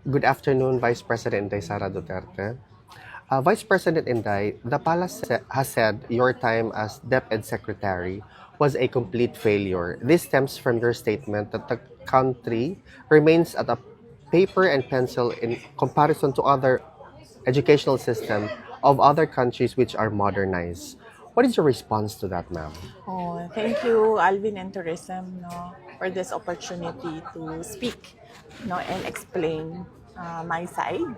Good afternoon, Vice President Inday Sara Duterte. Vice President Inday, the palace has said your time as DepEd Secretary was a complete failure. This stems from your statement that the country remains at a paper and pencil in comparison to other educational system of other countries which are modernized. What is your response to that, ma'am? Oh, thank you, Alvin and Tourism, for this opportunity to speak, and explain my side.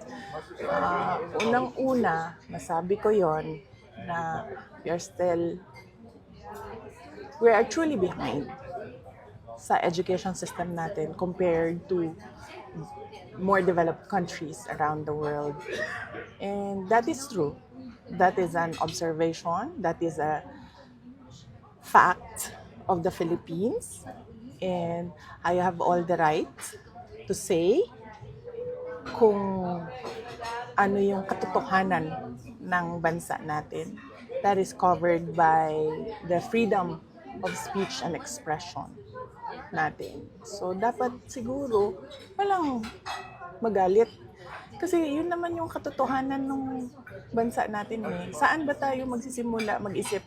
Unang-una, masabi ko yon na we are still, we are truly behind sa education system natin compared to more developed countries around the world. And that is true. That is an observation. That is a fact of the Philippines. And I have all the right to say kung ano yung katotohanan ng bansa natin. That is covered by the freedom of speech and expression natin. So, dapat siguro walang magalit. Kasi yun naman yung katotohanan ng bansa natin eh. Saan ba tayo magsisimula mag-isip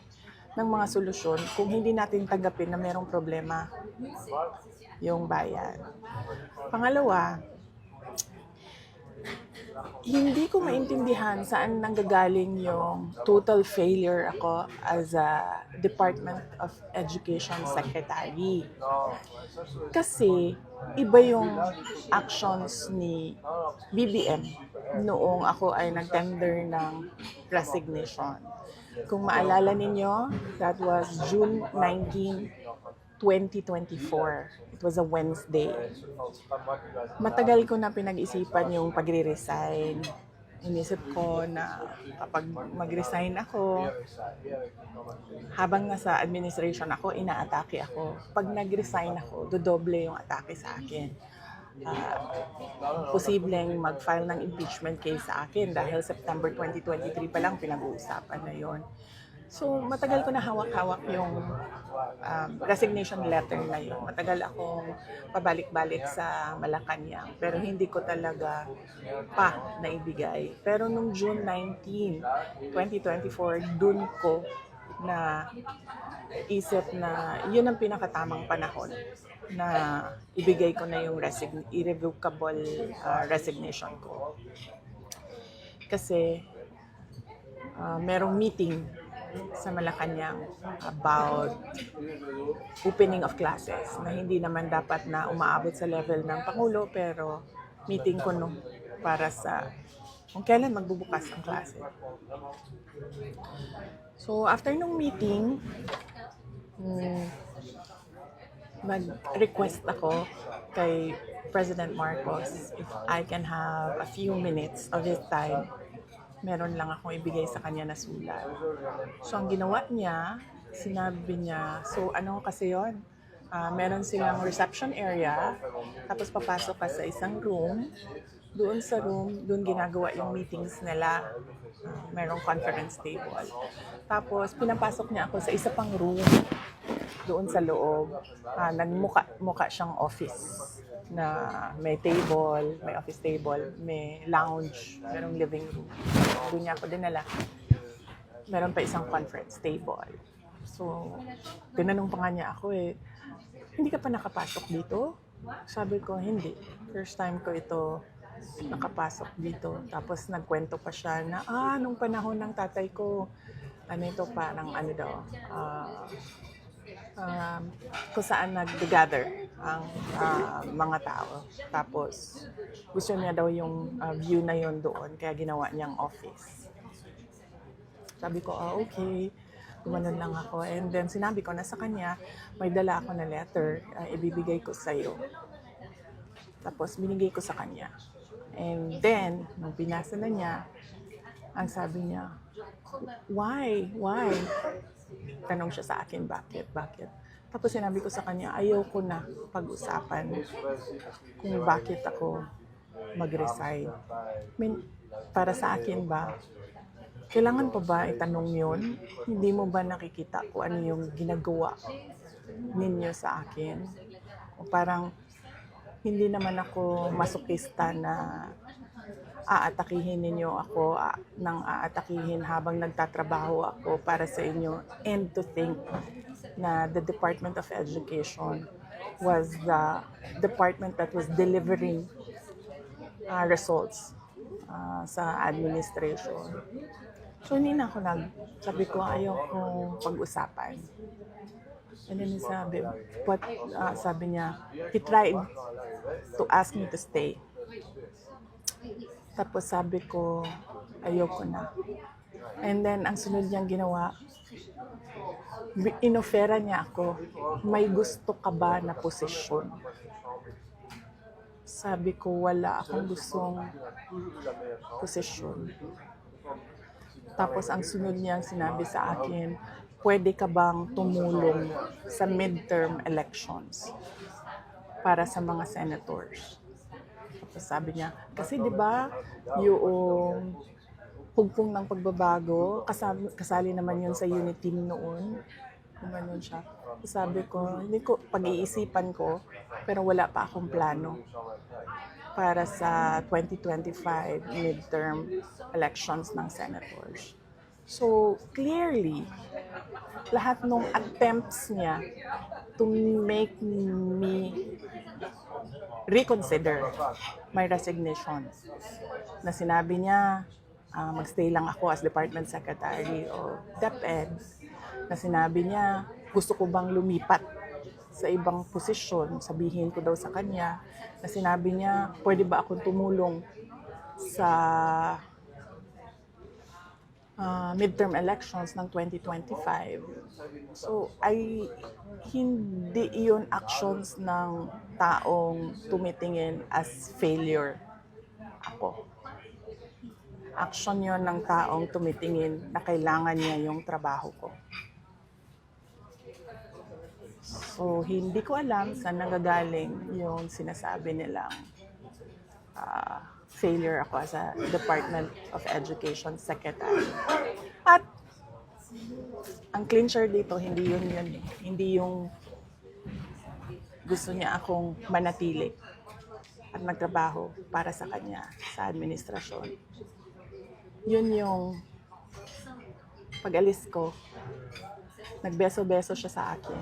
ng mga solusyon kung hindi natin tanggapin na merong problema yung bayan? Pangalawa, hindi ko maintindihan saan nanggagaling yung total failure ako as a Department of Education Secretary. Kasi iba yung actions ni BBM noong ako ay nag-tender ng resignation. Kung maalala ninyo, that was June 19, 2024. It was a Wednesday. Matagal ko na pinag-isipan yung pagre-resign. Inisip ko na kapag mag-resign ako, habang nasa administration ako, inaatake ako. Pag nag-resign ako, dodoble yung atake sa akin. Posibleng mag-file ng impeachment case sa akin dahil September 2023 pa lang pinag-uusapan na yon. So, matagal ko na hawak-hawak yung resignation letter na yun. Matagal akong pabalik-balik sa Malacanang, pero hindi ko talaga pa naibigay. Pero nung June 19, 2024, dun ko na isip na yun ang pinakatamang panahon na ibigay ko na yung irrevocable resignation ko. Kasi merong meeting sa Malacanang about opening of classes na hindi naman dapat na umaabot sa level ng Pangulo, pero meeting ko no para sa kung kailan magbubukas ang klase. So after nung meeting, mag-request ako kay President Marcos if I can have a few minutes of his time. Meron lang akong ibigay sa kanya na sulat. So, ang ginawa niya, sinabi niya, so ano kasi yon? Meron silang reception area, tapos papasok ka sa isang room. Doon sa room, doon ginagawa yung meetings nila. Merong conference table. Tapos, pinapasok niya ako sa isa pang room doon sa loob. Nagmuka siyang office na may table, may office table, may lounge, merong living room. Doon niya ako dinala. Meron pa isang conference table. So, tinanong pa nga niya ako hindi ka pa nakapasok dito? Sabi ko, hindi. First time ko ito nakapasok dito. Tapos nagkwento pa siya na, nung panahon ng tatay ko, ito parang kung saan nag-gather ang mga tao. Tapos, gusto niya daw yung view na yon doon, kaya ginawa niyang office. Sabi ko, okay. Gumanon lang ako. And then, sinabi ko na sa kanya, may dala ako na letter, ibibigay ko sa'yo. Tapos, binigay ko sa kanya. And then, nung pinasa na niya, ang sabi niya, why? Tanong siya sa akin, bakit? Tapos sinabi ko sa kanya, ayaw ko na pag-usapan kung bakit ako mag-resign. Para sa akin ba, kailangan pa ba itanong yun? Hindi mo ba nakikita kung ano yung ginagawa ninyo sa akin? O parang hindi naman ako masokista na aatakihin ninyo ako nang aatakihin habang nagtatrabaho ako para sa inyo, and to think na the Department of Education was the department that was delivering results sa administration. So hindi na ako sabi ko ayaw kong pag-usapan. And then sabi niya, he tried to ask me to stay. Tapos sabi ko, ayoko na. And then ang sunod niyang ginawa, inofera niya ako, may gusto ka ba na posisyon? Sabi ko, wala akong gustong posisyon. Tapos ang sunod niyang sinabi sa akin, pwede ka bang tumulong sa midterm elections para sa mga senators? Tapos sabi niya, kasi di ba yung hugpong ng pagbabago, kasali naman yun sa unit team noon. Gumanon siya. Sabi ko, hindi ko, pag-iisipan ko, pero wala pa akong plano para sa 2025 midterm elections ng senators. So, clearly, lahat ng attempts niya to make me reconsider my resignation, na sinabi niya, magstay lang ako as Department Secretary o DepEd, na sinabi niya, gusto ko bang lumipat sa ibang posisyon, sabihin ko daw sa kanya, na sinabi niya, pwede ba akong tumulong sa midterm elections ng 2025. So, hindi iyon actions ng taong tumitingin as failure ako. Action yon ng taong tumitingin na kailangan niya yung trabaho ko. So, hindi ko alam saan nanggagaling yung sinasabi nilang failure ako as a Department of Education Secretary. At ang clincher dito, hindi yun eh. Hindi yung gusto niya akong manatili at magtrabaho para sa kanya sa administrasyon. Yun yung pag-alis ko, nagbeso-beso siya sa akin.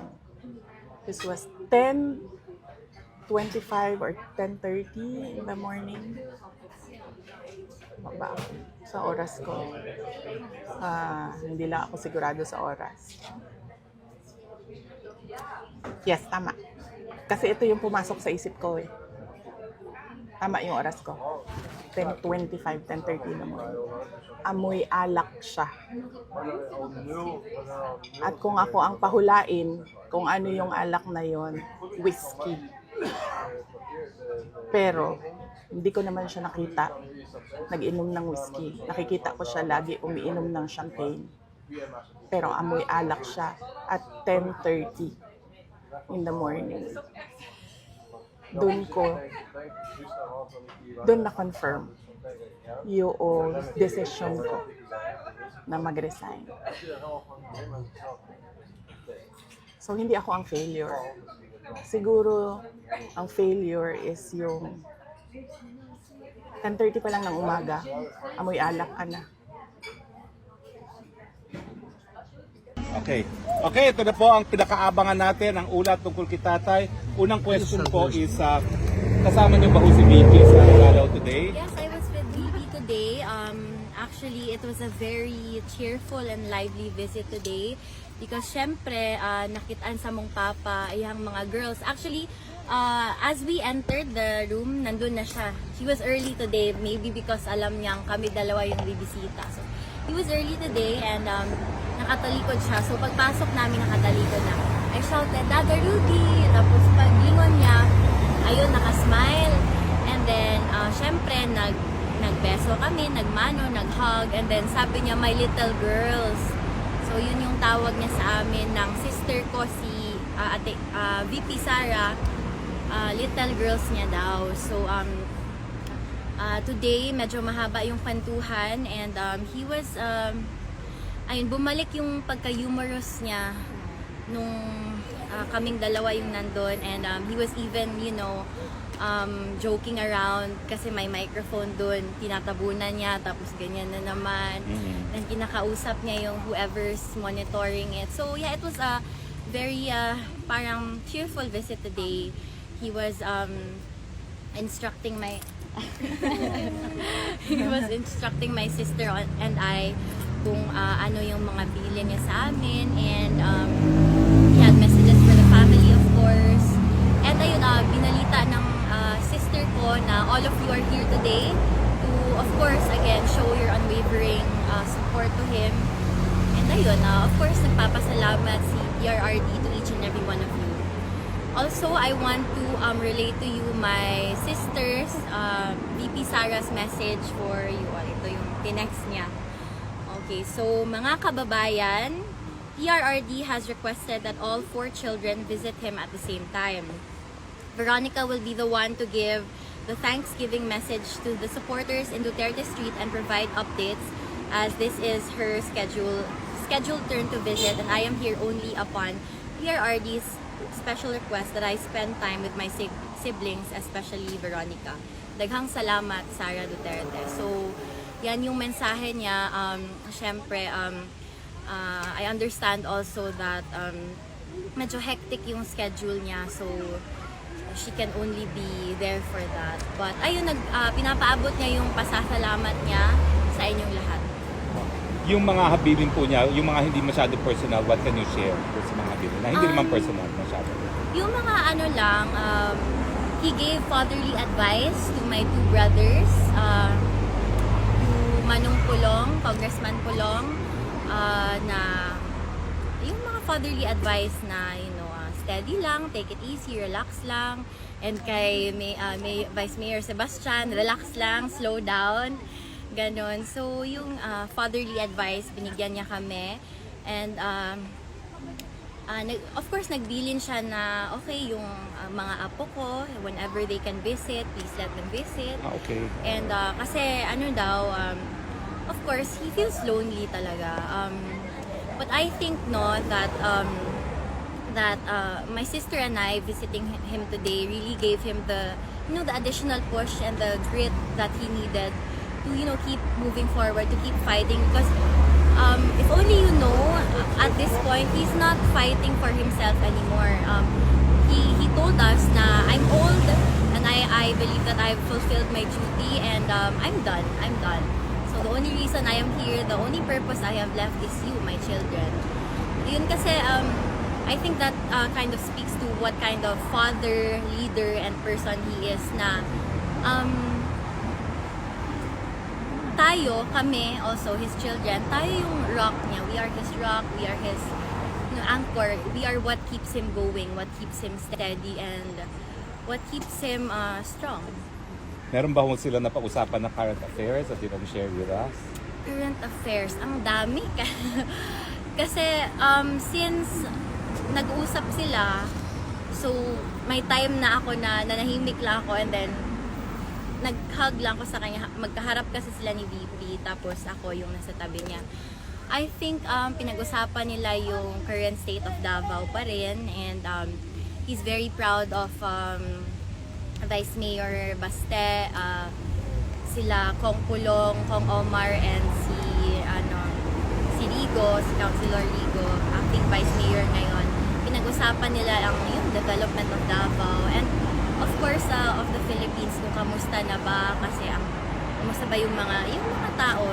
This was 10:25 or 10:30 in the morning. Ba, sa oras ko. Hindi lang ako sigurado sa oras. Yes, tama. Kasi ito yung pumasok sa isip ko eh. Tama yung oras ko. 10:25, 10:30 na morning. Amoy alak siya. At kung ako ang pahulain, kung ano yung alak na yon, whiskey. Pero, hindi ko naman siya nakita nag-inom ng whiskey. Nakikita ko siya lagi umiinom ng champagne. Pero amoy alak siya at 10:30 in the morning. Doon na-confirm yung decision ko na mag-resign. So, hindi ako ang failure. Siguro, ang failure is yung 10:30 pa lang ng umaga, amoy alak ka na. Okay. Okay, ito na po ang pinakaabangan natin, ang ulat tungkol kay Tatay. Unang question po is, kasama niyo ba si VP sa Galaw today? Yes, I was with VP today. Actually, it was a very cheerful and lively visit today. Because syempre, nakitaan sa mong papa, yung mga girls. Actually, as we entered the room, nandun na siya. He was early today, maybe because alam niyang kami dalawa yung bibisita. So, he was early today and nakatalikod siya. So, pagpasok namin, nakatalikod na. I shouted, Dada Rudy! Tapos, paglingon niya, ayun, nakasmile. And then, syempre, nagbeso kami, nagmano, naghug. And then, sabi niya, my little girls. So, yun yung tawag niya sa amin ng sister ko, si VP Sara. Little girls niya daw. So, today, medyo mahaba yung kwentuhan and he was, ayun, bumalik yung pagka-humorous niya nung kaming dalawa yung nandun, and he was even, joking around kasi may microphone dun, tinatabunan niya, tapos ganyan na naman. And kinakausap niya yung whoever's monitoring it. So yeah, it was a very parang cheerful visit today. He was instructing my sister and I kung ano yung mga bilin niya sa amin, and he had messages for the family, of course. And ayun, binalita ng sister ko na all of you are here today to, of course, again, show your unwavering support to him. And ayun, of course, nagpapasalamat si PRRD to each and every one of you. Also, I want to relate to you my sister's VP Sarah's message for you. Ito yung tinext niya. Okay, so mga kababayan, PRRD has requested that all 4 children visit him at the same time. Veronica will be the one to give the Thanksgiving message to the supporters in Duterte Street and provide updates, as this is her scheduled turn to visit, and I am here only upon PRRD's special request that I spend time with my siblings, especially Veronica. Daghang salamat, Sara Duterte. So, yan yung mensahe niya. Siyempre, I understand also that medyo hectic yung schedule niya, so she can only be there for that. But ayun, pinapaabot niya yung pasasalamat niya sa inyong lahat. Yung mga habilin po niya, yung mga hindi masyado personal, what can you share sa mga habilin na hindi naman personal masyado? Yung mga ano lang, he gave fatherly advice to my 2 brothers, to Manong Pulong, Congressman Pulong, na yung mga fatherly advice na, steady lang, take it easy, relax lang. And kay may Vice Mayor Sebastian, relax lang, slow down. Ganon. So, yung fatherly advice, binigyan niya kami. And, of course, nagbilin siya na, okay, yung mga apo ko, whenever they can visit, please let them visit. Okay. And, kasi, of course, he feels lonely talaga. But I think, that my sister and I visiting him today really gave him the additional push and the grit that he needed to keep moving forward, to keep fighting, because if only at this point he's not fighting for himself anymore. He told us na I'm old and I believe that I've fulfilled my duty, and I'm done. So the only reason I am here, the only purpose I have left is you, my children. Yun kasi I think that kind of speaks to what kind of father, leader, and person he is, na kami also, his children, tayo yung rock niya. We are his rock, we are his anchor, we are what keeps him going, what keeps him steady, and what keeps him strong. Meron ba sila na pag-usapan ng current affairs that you can share with us? Current affairs, ang dami. Kasi since nag-uusap sila, so may time na ako na nanahimik lang ako, and then nag-hug lang ako sa kanya. Magkaharap kasi sila ni VP, tapos ako yung nasa tabi niya. I think pinag-usapan nila yung current state of Davao pa rin, and he's very proud of Vice Mayor Baste, sila Kong Pulong, Kong Omar, and si Rigo, si Councilor Rigo, acting Vice Mayor ngayon. Pinag-usapan nila ang yung development of Davao, and of course of the Philippines, kung kamusta na ba, kasi kamusta ba yung mga tao,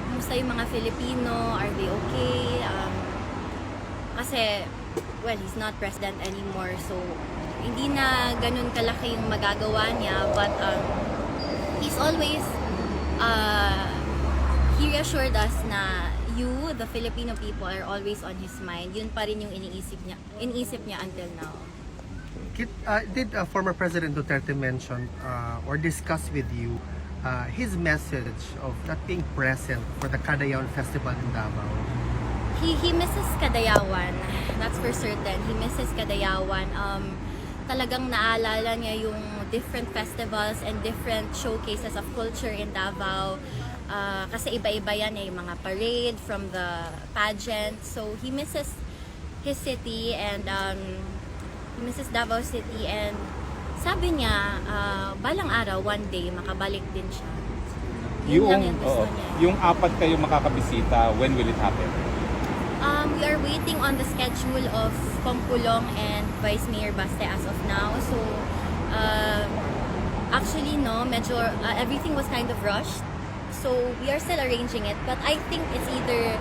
kamusta yung mga Filipino, are they okay? Kasi well, he's not president anymore, so hindi na ganun kalaki yung magagawa niya, but he's always he reassured us na you, the Filipino people, are always on his mind. Yun pa rin yung iniisip niya until now. Did former President Duterte mention or discuss with you his message of not being present for the Kadayawan Festival in Davao? He misses Kadayawan, that's for certain. He misses Kadayawan. Talagang naalala niya yung different festivals and different showcases of culture in Davao. Kasi iba-iba yan, yung mga parade from the pageant. So he misses his city and Mrs. Davao City, and sabi niya balang araw one day makabalik din siya. Yun lang yung gusto niya. Yung 4 kayo makakabisita, when will it happen? We are waiting on the schedule of Pampulong and Vice Mayor Baste as of now. So, actually, no, medyo everything was kind of rushed. So, we are still arranging it. But I think it's either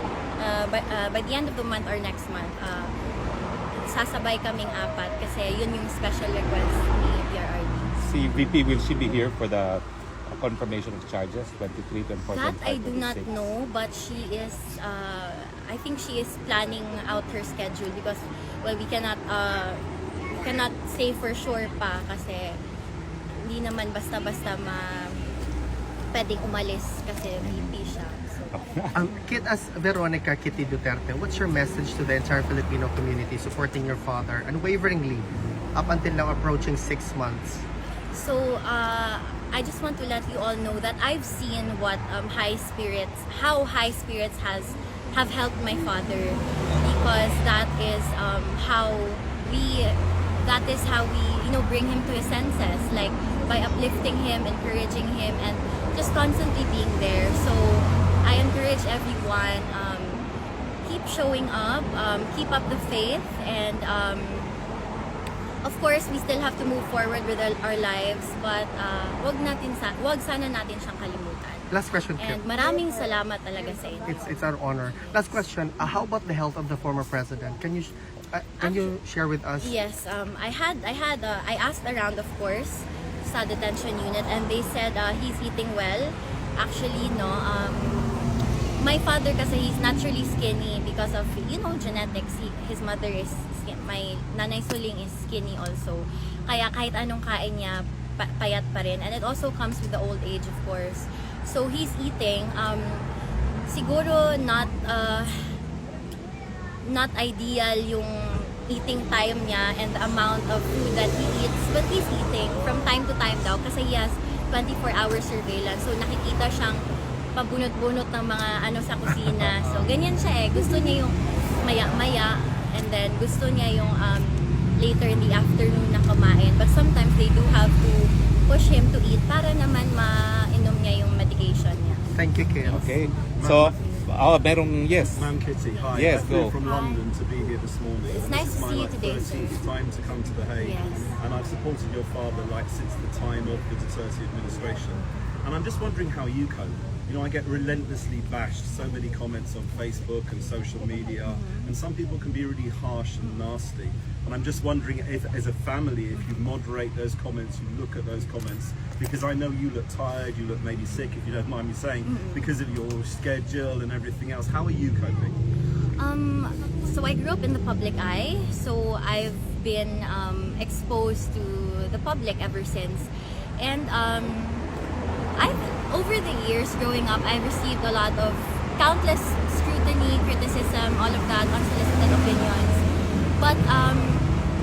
by the end of the month or next month. Sasabay kaming 4 kasi yun yung special request ni PRRD. Si VP, will she be here for the confirmation of charges, 23, 24, That 25, I do not 26? know, but she is, I think she is planning out her schedule because, well, we cannot say for sure pa kasi hindi naman basta-basta pwedeng umalis kasi VP siya. So, Kit, as Veronica Kitty Duterte, what's your message to the entire Filipino community supporting your father unwaveringly up until now approaching 6 months? So, I just want to let you all know that I've seen what how high spirits have helped my father, because that is how we bring him to his senses, like by uplifting him, encouraging him, and just constantly being there. So I encourage everyone, keep showing up, keep up the faith, and of course, we still have to move forward with our lives, but wag sana natin siyang kalimutan. Last question, Kit. And maraming salamat talaga sa inyo. It's our honor. Last question. How about the health of the former president? Can you share with us? Yes, I asked around, of course, sa detention unit, and they said he's eating well. Actually, no. My father kasi he's naturally skinny because of genetics. His mother is my nanay suling is skinny also. Kaya kahit anong kain niya, payat pa rin. And it also comes with the old age, of course. So he's eating. Siguro not ideal yung eating time niya and the amount of food that he eats, but he's eating from time to time daw kasi he has 24-hour surveillance. So nakikita siyang pabunot-bunot ng mga sa kusina. So ganyan siya eh. Gusto niya yung maya-maya, and then gusto niya yung later in the afternoon na kumain. But sometimes they do have to push him to eat para naman mainom niya yung medication niya. Thank you, Kit. Okay. So, merong yes. Ma'am Kitty, hi. Yes, I flew go. from London to be here this morning. It's And nice this is to my, see you today, 13th time to come to The Hague. Yes. And I've supported your father since the time of the Duterte administration. And I'm just wondering how you cope. I get relentlessly bashed, so many comments on Facebook and social media, and some people can be really harsh and nasty. And I'm just wondering if, as a family, if you moderate those comments, you look at those comments, because I know you look tired, you look maybe sick, if you don't mind me saying, because of your schedule and everything else. How are you coping? So I grew up in the public eye, so I've been exposed to the public ever since. And over the years growing up, I've received a lot of countless scrutiny, criticism, all of that, unsolicited opinions. But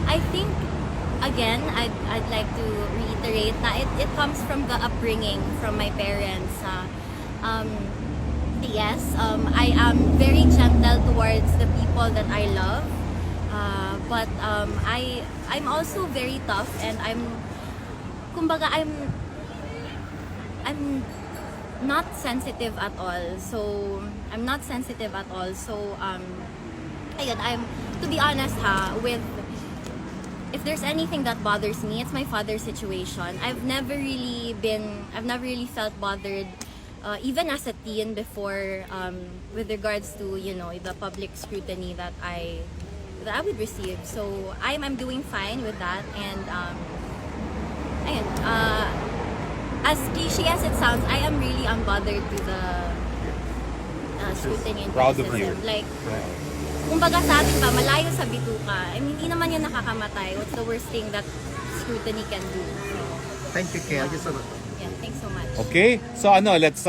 I think, again, I'd like to reiterate that it comes from the upbringing from my parents. Yes, I am very gentle towards the people that I love, but I'm also very tough, and I'm not sensitive at all. So I'm not sensitive at all. So ayun, to be honest if there's anything that bothers me, it's my father's situation. I've never really felt bothered even as a teen before, with regards to the public scrutiny that I would receive. So I'm doing fine with that, and ayun, as cliche as it sounds, I am really unbothered to the scrutiny and Proud of criticism. you. Like, kumbaga sa atin pa, malayo sa bituka. I mean, hindi naman yan nakakamatay. What's the worst thing that scrutiny can do? Thank you, Kit. Yeah, thanks so much. Okay. So let's